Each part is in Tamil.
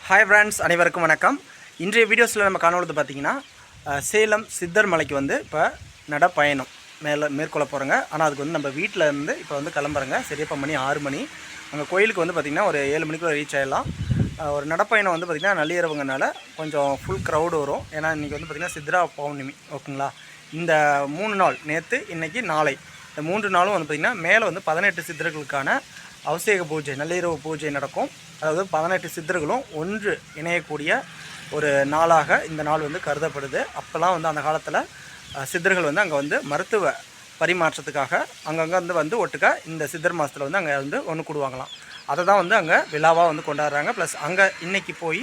ஹாய் ஃப்ரெண்ட்ஸ், அனைவருக்கும் வணக்கம். இன்றைய வீடியோஸில் நம்ம காணொலிது பார்த்திங்கன்னா சேலம் சித்தர் மலைக்கு வந்து இப்போ நடப்பயணம் மேற்கொள்ள போகிறோங்க. ஆனால் அதுக்கு வந்து நம்ம வீட்டில் இருந்து இப்போ வந்து கிளம்புறோங்க. சரியா இப்போ மணி 6 மணி. அங்கே கோயிலுக்கு வந்து பார்த்திங்கன்னா ஒரு 7 மணிக்குள்ளே ரீச் ஆகிடலாம். ஒரு நடப்பயணம் வந்து பார்த்திங்கன்னா நள்ளிரவுங்கனால கொஞ்சம் ஃபுல் க்ரௌடு வரும். ஏன்னா இன்றைக்கி வந்து பார்த்திங்கன்னா சித்ரா பௌர்ணமி. ஓகேங்களா, இந்த 3 நாள், நேற்று, இன்றைக்கி, நாளை, இந்த 3 நாளும் வந்து பார்த்திங்கன்னா மேலே வந்து 18 சித்தர்களுக்கான அபிஷேக பூஜை, நள்ளிரவு பூஜை நடக்கும். அதாவது 18 சித்தர்களும் ஒன்று இணையக்கூடிய ஒரு நாளாக இந்த நாள் வந்து கருதப்படுது. அப்போல்லாம் வந்து அந்த காலத்தில் சித்தர்கள் வந்து அங்கே வந்து மருத்துவ பரிமாற்றத்துக்காக அங்கங்கே வந்து ஒட்டுக்கா இந்த சித்தர் மாதத்தில் வந்து அங்கே வந்து ஒன்று கூடுவாங்களாம். அதை தான் வந்து அங்கே விழாவாக வந்து கொண்டாடுறாங்க. ப்ளஸ் அங்கே இன்றைக்கி போய்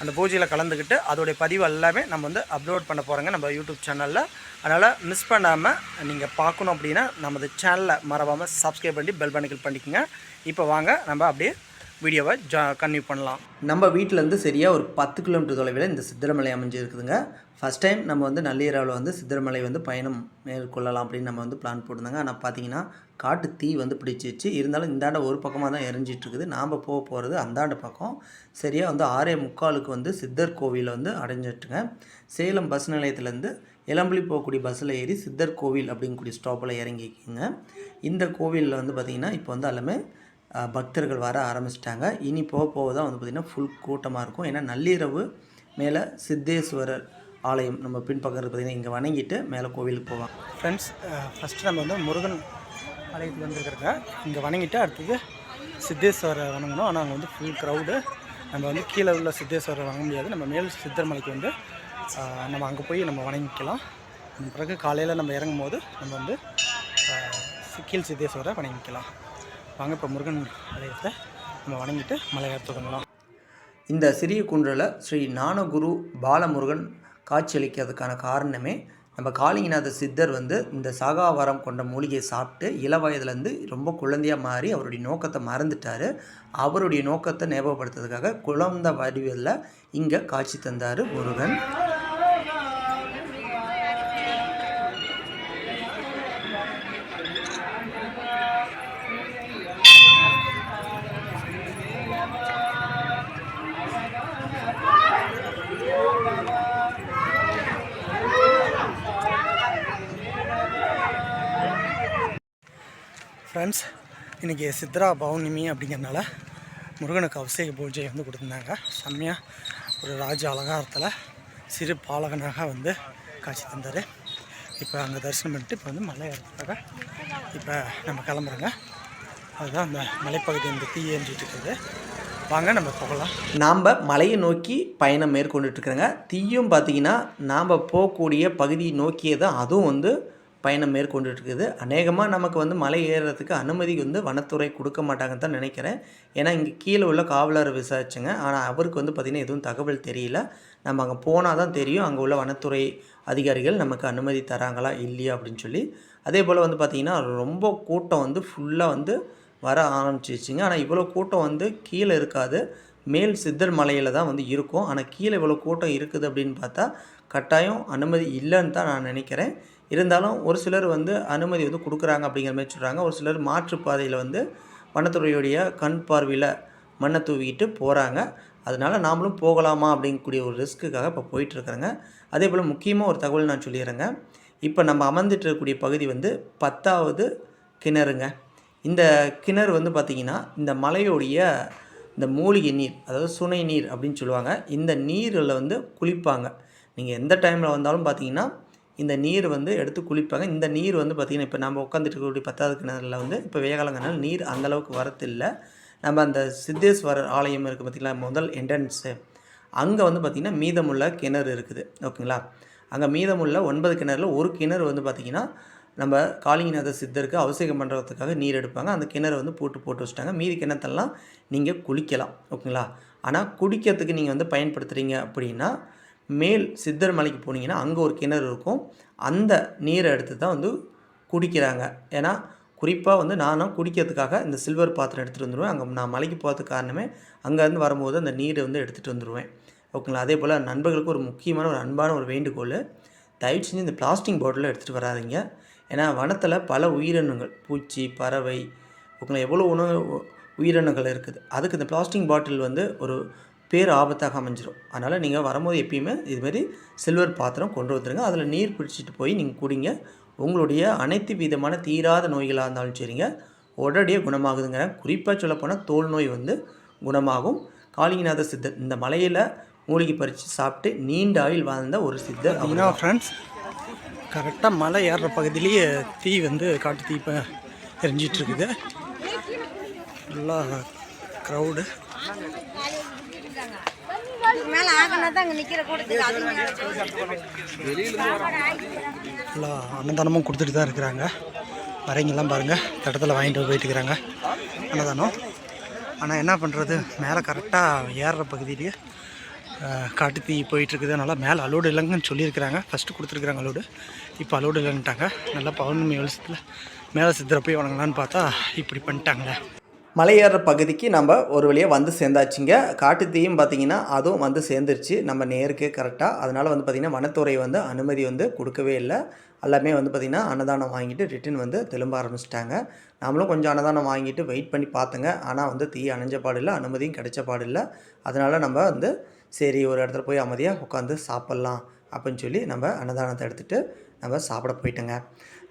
அந்த பூஜையில் கலந்துக்கிட்டு அதோடைய பதிவு எல்லாமே நம்ம வந்து அப்லோட் பண்ண போகிறோங்க நம்ம யூடியூப் சேனலில். அதனால் மிஸ் பண்ணாமல் நீங்கள் பார்க்கணும் அப்படின்னா நமது சேனலில் மறவாமல் சப்ஸ்கிரைப் பண்ணி பெல் பட்டனை கிளிக் பண்ணிக்கோங்க. இப்போ வாங்க நம்ம அப்படியே வீடியோவை கன்டினியூ பண்ணலாம். நம்ம வீட்டிலேருந்து சரியாக ஒரு 10 கிலோமீட்டர் தொலைவில் இந்த சித்தர்மலை அமைஞ்சிருக்குதுங்க. ஃபஸ்ட் டைம் நம்ம வந்து நள்ளிரவில் வந்து சித்தர்மலை வந்து பயணம் மேற்கொள்ளலாம் அப்படின்னு நம்ம வந்து பிளான் போட்டிருந்தாங்க. ஆனால் பார்த்தீங்கன்னா காட்டு தீ வந்து பிடிச்சிச்சு. இருந்தாலும் இந்தாண்ட ஒரு பக்கமாக தான் எரிஞ்சிட்ருக்குது. நாம் போகிறது அந்தாண்ட பக்கம். சரியாக வந்து 6:45 வந்து சித்தர் கோவிலில் வந்து அடைஞ்சிட்டுங்க. சேலம் பஸ் நிலையத்துலேருந்து இளம்புலி போகக்கூடிய பஸ்ஸில் ஏறி சித்தர் கோவில் அப்படிங்கக்கூடிய ஸ்டாப்பில் இறங்கிக்கிங்க. இந்த கோவிலில் வந்து பார்த்திங்கன்னா இப்போ வந்து எல்லாமே பக்தர்கள் வர ஆரம்பிச்சிட்டாங்க. இனி போக தான் வந்து பார்த்திங்கன்னா ஃபுல் கூட்டமாக இருக்கும். ஏன்னா நள்ளிரவு மேலே சித்தேஸ்வரர் ஆலயம் நம்ம பின்பக்கம் பார்த்திங்கன்னா இங்கே வணங்கிட்டு மேலே கோவிலுக்கு போவாங்க. ஃப்ரெண்ட்ஸ், ஃபஸ்ட்டு நம்ம வந்து முருகன் ஆலயத்துக்கு வந்துருக்கிறோங்க. இங்கே வணங்கிட்டு அடுத்தது சித்தேஸ்வரரை வணங்கணும். ஆனால் அங்கே வந்து ஃபுல் க்ரௌடு. நம்ம வந்து கீழே உள்ள சித்தேஸ்வரரை வணங்க முடியாது. நம்ம மேல் சித்தர் மலைக்கு வந்து நம்ம அங்கே போய் நம்ம வணங்கிக்கலாம். பிறகு காலையில் நம்ம இறங்கும் போது நம்ம வந்து கீழ் சித்தேஸ்வரரை வணங்கிக்கலாம். வாங்க இப்போ முருகன் ஆலயத்தை நம்ம வணங்கிட்டு மலையேற தொடங்கலாம். இந்த சிறிய குன்றில் ஸ்ரீ ஞானகுரு பாலமுருகன் காட்சியளிக்கிறதுக்கான காரணமே நம்ம காளிங்கநாத சித்தர் வந்து இந்த சாகாவரம் கொண்ட மூலிகையை சாப்பிட்டு இள வயதுலேருந்து ரொம்ப குழந்தையாக மாறி அவருடைய நோக்கத்தை மறந்துட்டார். அவருடைய நோக்கத்தை ஞாபகப்படுத்துறதுக்காக குழந்தை வடிவில் இங்கே காட்சி தந்தார் முருகன். ஃப்ரெண்ட்ஸ், இன்றைக்கி சித்ரா பௌர்ணமி அப்படிங்கிறதுனால முருகனுக்கு அபிஷேக பூஜை வந்து கொடுத்துருந்தாங்க. செம்மையாக ஒரு ராஜ அலங்காரத்தில் சிறு பாலகனாக வந்து காட்சி தந்தார். இப்போ அங்கே தரிசனம் பண்ணிட்டு இப்போ வந்து மலை ஏறதுக்காக இப்போ நம்ம கிளம்புறோங்க. அதுதான் அந்த மலைப்பகுதி இந்த தீ ஏறிட்டு இருக்குது. வாங்க நம்ம போகலாம். நாம் மலையை நோக்கி பயணம் மேற்கொண்டுட்ருக்குறோங்க. தீயும் பார்த்திங்கன்னா நாம் போகக்கூடிய பகுதியை நோக்கியே தான் அதுவும் வந்து பயணம் மேற்கொண்டுட்ருக்குது. அநேகமாக நமக்கு வந்து மலை ஏறுறதுக்கு அனுமதி வந்து வனத்துறை கொடுக்க மாட்டாங்கன்னு தான் நினைக்கிறேன். ஏன்னா இங்கே கீழே உள்ள காவலரை விசாரிச்சுங்க. ஆனால் அவருக்கு வந்து பார்த்திங்கன்னா எதுவும் தகவல் தெரியல. நம்ம அங்கே போனால் தான் தெரியும் அங்கே உள்ள வனத்துறை அதிகாரிகள் நமக்கு அனுமதி தராங்களா இல்லையா அப்படின்னு சொல்லி. அதே போல் வந்து பார்த்திங்கன்னா ரொம்ப கூட்டம் வந்து ஃபுல்லாக வந்து வர ஆரம்பிச்சிச்சுங்க. ஆனால் இவ்வளோ கூட்டம் வந்து கீழே இருக்காது, மேல் சித்தர் மலையில் தான் வந்து இருக்கும். ஆனால் கீழே இவ்வளோ கூட்டம் இருக்குது அப்படின்னு பார்த்தா கட்டாயம் அனுமதி இல்லைன்னு தான் நான் நினைக்கிறேன். இருந்தாலும் ஒரு சிலர் வந்து அனுமதி வந்து கொடுக்குறாங்க அப்படிங்கிற மாதிரி சொல்கிறாங்க. ஒரு சிலர் மாற்றுப்பாதையில் வந்து வனத்துறையுடைய கண் பார்வையில் மண்ணை தூவிக்கிட்டு போகிறாங்க. அதனால் நாமளும் போகலாமா அப்படிங்கக்கூடிய ஒரு ரிஸ்க்குக்காக இப்போ போயிட்டுருக்குறேங்க. அதே போல் முக்கியமாக ஒரு தகவல் நான் சொல்லிடுறேங்க. இப்போ நம்ம அமர்ந்துட்டு இருக்கக்கூடிய பகுதி வந்து 10வது கிணறுங்க. இந்த கிணறு வந்து பார்த்திங்கன்னா இந்த மலையோடைய இந்த மூலிகை நீர், அதாவது சுனை நீர் அப்படின்னு சொல்லுவாங்க. இந்த நீரில் வந்து குளிப்பாங்க. நீங்கள் எந்த டைமில் வந்தாலும் பார்த்திங்கன்னா இந்த நீர் வந்து எடுத்து குளிப்பாங்க. இந்த நீர் வந்து பார்த்திங்கன்னா இப்போ நம்ம உட்காந்துட்டு இருக்கக்கூடிய 10வது கிணறுல வந்து இப்போ வேகாலங்கனால நீர் அந்தளவுக்கு வரத்தில்லை. நம்ம அந்த சித்தேஸ்வரர் ஆலயம் இருக்குது பார்த்திங்களா, முதல் என்ட்ரன்ஸு, அங்கே வந்து பார்த்திங்கன்னா மீதமுள்ள கிணறு இருக்குது. ஓகேங்களா, அங்கே மீதமுள்ள 9 கிணறுல ஒரு கிணறு வந்து பார்த்திங்கன்னா நம்ம காளிங்கநாத சித்தருக்கு அபிஷேகம் பண்ணுறதுக்காக நீர் எடுப்பாங்க. அந்த கிணறு வந்து போட்டு வச்சுட்டாங்க. மீதி கிணத்தெல்லாம் நீங்கள் குளிக்கலாம். ஓகேங்களா, ஆனால் குடிக்கிறதுக்கு நீங்கள் வந்து பயன்படுத்துகிறீங்க அப்படின்னா மேல் சித்தர் மலைக்கு போனீங்கன்னா அங்கே ஒரு கிணறு இருக்கும். அந்த நீரை எடுத்து தான் வந்து குடிக்கிறாங்க. ஏன்னா குறிப்பாக வந்து நானும் குடிக்கிறதுக்காக இந்த சில்வர் பாத்திரம் எடுத்துகிட்டு வந்துடுவேன். அங்கே நான் மலைக்கு போகிறதுக்கு காரணமே அங்கேருந்து வரும்போது அந்த நீரை வந்து எடுத்துகிட்டு வந்துடுவேன். ஓகேங்களா, அதே போல் நண்பர்களுக்கு ஒரு முக்கியமான ஒரு அன்பான ஒரு வேண்டுகோள், தயவு செஞ்சு இந்த பிளாஸ்டிக் பாட்டிலில் எடுத்துகிட்டு வராதிங்க. ஏன்னா வனத்தில் பல உயிரினங்கள், பூச்சி, பறவை, ஓகேங்களா, எவ்வளோ உயிரினங்கள் இருக்குது. அதுக்கு இந்த பிளாஸ்டிக் பாட்டில் வந்து ஒரு பேர் ஆபத்தாக அமைஞ்சிடும். அதனால் நீங்கள் வரும்போது எப்பயுமே இதுமாரி சில்வர் பாத்திரம் கொண்டு வந்துடுங்க. அதில் நீர் பிடிச்சிட்டு போய் நீங்கள் குடிங்க. உங்களுடைய அனைத்து விதமான தீராத நோய்களாக இருந்தாலும் சரிங்க உடனடியாக குணமாகுதுங்க. குறிப்பாக சொல்லப்போனால் தோல் நோய் வந்து குணமாகும். காளிங்கநாத சித்தர் இந்த மலையில் மூலிகை பறித்து சாப்பிட்டு நீண்ட ஆயுள் வாழ்ந்த ஒரு சித்தர். அப்படின்னா ஃப்ரெண்ட்ஸ், கரெக்டாக மலை ஏறுற பகுதியிலேயே தீ வந்து காட்டு தீ இப்போ எரிஞ்சிட்ருக்குது. ஃபுல்லாக க்ரௌடு. ஃபுல்லாக அன்னதானமும் கொடுத்துட்டு தான் இருக்கிறாங்க. வரீங்கெல்லாம் பாருங்கள், தடத்தில் வாங்கிட்டு போயிட்டு இருக்கிறாங்க அன்னதானம். ஆனால் என்ன பண்ணுறது, மேலே கரெக்டாக ஏறுற பகுதியிலேயே காட்டு தீ போயிட்டுருக்குது. அதனால் மேலே அலோடு இல்லைங்கன்னு சொல்லியிருக்கிறாங்க. ஃபஸ்ட்டு கொடுத்துருக்குறாங்க அலோடு, இப்போ அலோடு இல்லைன்ட்டாங்க. நல்லா பௌர்ணமி வெளிச்சத்தில் மேலே சித்தரை போய் வணங்கலான்னு பார்த்தா இப்படி பண்ணிட்டாங்களே. மலை ஏறுற பகுதிக்கு நம்ம ஒரு வழியாக வந்து சேர்ந்தாச்சுங்க. காட்டு தீயும் பார்த்திங்கன்னா அதுவும் வந்து சேர்ந்துருச்சு நம்ம நேருக்கு கரெக்டாக. அதனால் வந்து பார்த்திங்கன்னா வனத்துறை வந்து அனுமதி வந்து கொடுக்கவே இல்லை. எல்லாமே வந்து பார்த்திங்கன்னா அன்னதானம் வாங்கிட்டு ரிட்டன் வந்து திரும்ப ஆரம்பிச்சிட்டாங்க. நம்மளும் கொஞ்சம் அன்னதானம் வாங்கிட்டு வெயிட் பண்ணி பார்த்தங்க. ஆனால் வந்து தீ அணைஞ்ச பாடில்லை, அனுமதியும் கிடைச்ச பாடில்லை. அதனால் நம்ம வந்து சரி ஒரு இடத்துல போய் அமைதியாக உட்காந்து சாப்பிட்லாம் அப்படின்னு சொல்லி நம்ம அன்னதானத்தை எடுத்துகிட்டு நம்ம சாப்பிட போயிட்டோங்க.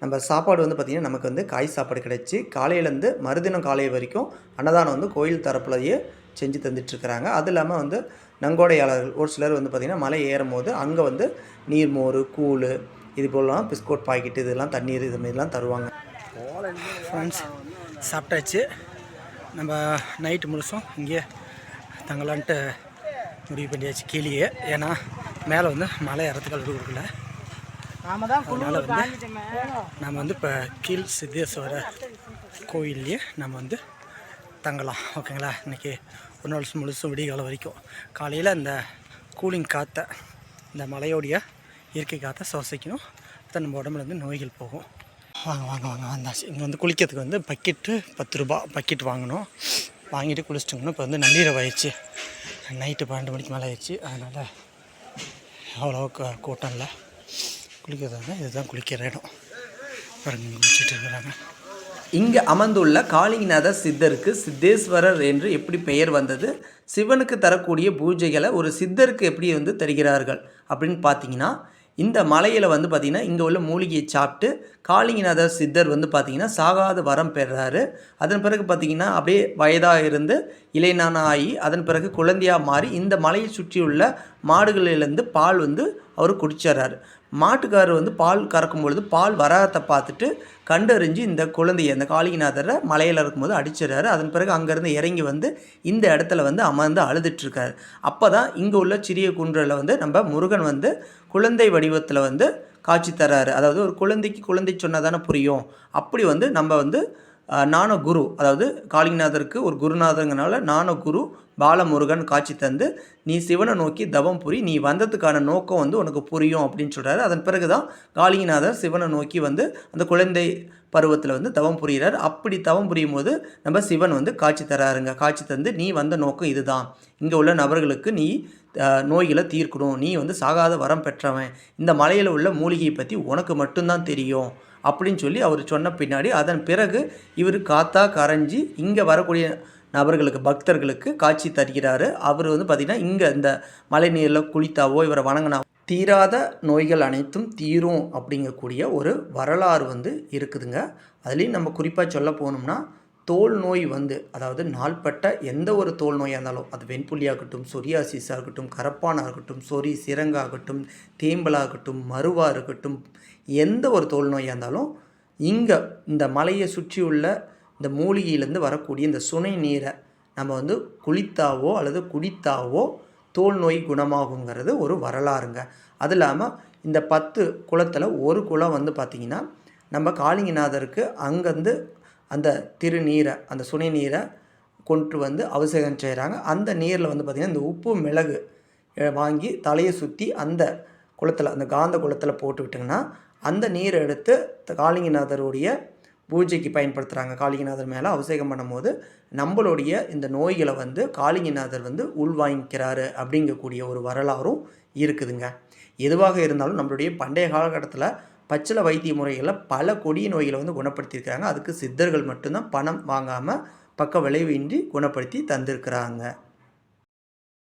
நம்ம சாப்பாடு வந்து பார்த்திங்கன்னா நமக்கு வந்து காய் சாப்பாடு கிடச்சி காலையிலேருந்து மறுதினம் காலை வரைக்கும் அன்னதானம் வந்து கோயில் தரப்புலையே செஞ்சு தந்துட்டுருக்குறாங்க. அது இல்லாமல் வந்து நங்கோடையாளர்கள் ஒரு சிலர் வந்து பார்த்திங்கன்னா மலை ஏறும் போது அங்கே வந்து நீர்மோர், கூழ், இது போலலாம் பிஸ்கோட் பாக்கெட்டு, இதெல்லாம் தண்ணீர், இதுமாரிலாம் தருவாங்க. ஃப்ரெண்ட்ஸ், சாப்பிட்டாச்சு. நம்ம நைட்டு முழுசும் இங்கே தங்கலான்ட்டு முடிவு பண்ணியாச்சு கீழே. ஏன்னா மேலே வந்து மலை ஏறத்துக்கு அழுது கொடுக்கல. அதனால் வந்து நம்ம வந்து இப்போ கீழ் சித்தேஸ்வரர் கோயில்லையே நம்ம வந்து தங்கலாம். ஓகேங்களா? இன்றைக்கி ஒரு நாள் முழுசும் விடிகாலம் வரைக்கும் காலையில் இந்த கூலிங் காற்றை, இந்த மலையோடைய இயற்கை காற்றை சுவாசிக்கணும். தான் நம்ம உடம்புல வந்து நோய்கள் போகும். வாங்க வாங்க வாங்க வந்தாச்சு. இங்கே வந்து குளிக்கிறதுக்கு வந்து பக்கெட்டு 10 ரூபா பக்கெட் வாங்கணும். வாங்கிட்டு குளிச்சிட்டோம்னா இப்போ வந்து நள்ளிரவு ஆயிடுச்சு. நைட்டு 12 மணிக்கு மேலே ஆயிடுச்சு. அதனால் அவ்வளோ கூட்டம் இல்லை. குளிக்கிறதா இதுதான் குளிக்கிற இடம். பாருங்க குளிச்சுட்டு இருக்கிறாங்க. இங்கே அமர்ந்துள்ள காளிங்கநாத சித்தருக்கு சித்தேஸ்வரர் என்று எப்படி பெயர் வந்தது, சிவனுக்கு தரக்கூடிய பூஜைகளை ஒரு சித்தருக்கு எப்படி வந்து தருகிறார்கள் அப்படின்னு பார்த்தீங்கன்னா, இந்த மலையில் வந்து பார்த்திங்கன்னா இங்கே உள்ள மூலிகையை சாப்பிட்டு காளிங்கநாதர் சித்தர் வந்து பார்த்திங்கன்னா சாகாத வரம் பெறுறாரு. அதன் பிறகு பார்த்திங்கன்னா அப்படியே வயதாக இருந்து இளைஞனாக ஆகி அதன் பிறகு குழந்தையாக மாறி இந்த மலையை சுற்றியுள்ள மாடுகளிலேருந்து பால் வந்து அவர் குடிச்சிட்றாரு. மாட்டுக்காரர் வந்து பால் கறக்கும் பொழுது பால் வராத பார்த்துட்டு கண்டறிஞ்சு இந்த குழந்தைய இந்த காளிங்கநாதரை மலையில் இருக்கும்போது அடிச்சிடறாரு. அதன் பிறகு அங்கேருந்து இறங்கி வந்து இந்த இடத்துல வந்து அமர்ந்து அழுதுட்டுருக்காரு. அப்போ தான் இங்கே உள்ள சிறிய குன்றில் வந்து நம்ம முருகன் வந்து குழந்தை வடிவத்தில் வந்து காட்சி தர்றாரு. அதாவது ஒரு குழந்தைக்கு குழந்தை சொன்னால் தானே புரியும். அப்படி வந்து நம்ம வந்து ஞான குரு, அதாவது காளிங்கநாதருக்கு ஒரு குருநாதருங்கனால ஞான குரு பாலமுருகன் காட்சி தந்து நீ சிவனை நோக்கி தவம் புரி, நீ வந்ததுக்கான நோக்கம் வந்து உனக்கு புரியும் அப்படின்னு சொல்கிறாரு. அதன் பிறகு தான் காளிங்கநாதர் சிவனை நோக்கி வந்து அந்த குழந்தை பருவத்தில் வந்து தவம் புரிகிறார். அப்படி தவம் புரியும் போது நம்ம சிவன் வந்து காட்சி தராருங்க. காட்சி தந்து நீ வந்த நோக்கம் இதுதான், இங்கே உள்ள நபர்களுக்கு நீ நோய்களை தீர்க்கணும், நீ வந்து சாகாத வரம் பெற்றவன், இந்த மலையில் உள்ள மூலிகையை பற்றி உனக்கு மட்டும்தான் தெரியும் அப்படின்னு சொல்லி அவர் சொன்ன பின்னாடி அதன் பிறகு இவர் காத்தா கரைஞ்சி இங்கே வரக்கூடிய நபர்களுக்கு பக்தர்களுக்கு காட்சி தருகிறாரு. அவர் வந்து பார்த்திங்கன்னா இங்கே இந்த மழை நீரில் குளித்தாவோ இவரை வணங்கினா தீராத நோய்கள் அனைத்தும் தீரும் அப்படிங்கக்கூடிய ஒரு வரலாறு வந்து இருக்குதுங்க. அதுலேயும் நம்ம குறிப்பாக சொல்ல போனோம்னா தோல் நோய் வந்து, அதாவது நாள்பட்ட எந்த ஒரு தோல் நோயாக இருந்தாலும், அது வெண்புள்ளியாகட்டும், சொரியாசிஸாக இருக்கட்டும், கரப்பானாக இருக்கட்டும், சொறி சிரங்காகட்டும், தேம்பலாகட்டும், மருவாக இருக்கட்டும், எந்த ஒரு தோல் நோயாக இருந்தாலும் இங்கே இந்த மலையை சுற்றியுள்ள இந்த மூலிகையிலேருந்து வரக்கூடிய இந்த சுனை நீரை நம்ம வந்து குளித்தாவோ அல்லது குடித்தாவோ தோல் நோய் குணமாகுங்கிறது ஒரு வரலாறுங்க. அது இல்லாமல் இந்த 10 குளத்தில் ஒரு குளம் வந்து பார்த்திங்கன்னா நம்ம காளிங்கநாதருக்கு அங்கேருந்து அந்த திருநீரை, அந்த சுனை நீரை கொண்டு வந்து அபிஷேகம் செய்கிறாங்க. அந்த நீரில் வந்து பார்த்திங்கன்னா இந்த உப்பு மிளகு வாங்கி தலையை சுற்றி அந்த குளத்தில், அந்த காந்த குளத்தில் போட்டு விட்டிங்கன்னா அந்த நீரை எடுத்து காளிங்கநாதருடைய பூஜைக்கு பயன்படுத்துகிறாங்க. காளிங்கநாதர் மேலே அபிஷேகம் பண்ணும்போது நம்மளுடைய இந்த நோய்களை வந்து காளிங்கநாதர் வந்து உள்வாங்கிக்கிறாரு அப்படிங்கக்கூடிய ஒரு வரலாறும் இருக்குதுங்க. எதுவாக இருந்தாலும் நம்மளுடைய பண்டைய காலகட்டத்தில் பச்சிலை வைத்திய முறைகளில் பல கொடிய நோய்களை வந்து குணப்படுத்தியிருக்கிறாங்க. அதுக்கு சித்தர்கள் மட்டும்தான் பணம் வாங்காமல் பக்க விளைவின்றி குணப்படுத்தி தந்திருக்கிறாங்க.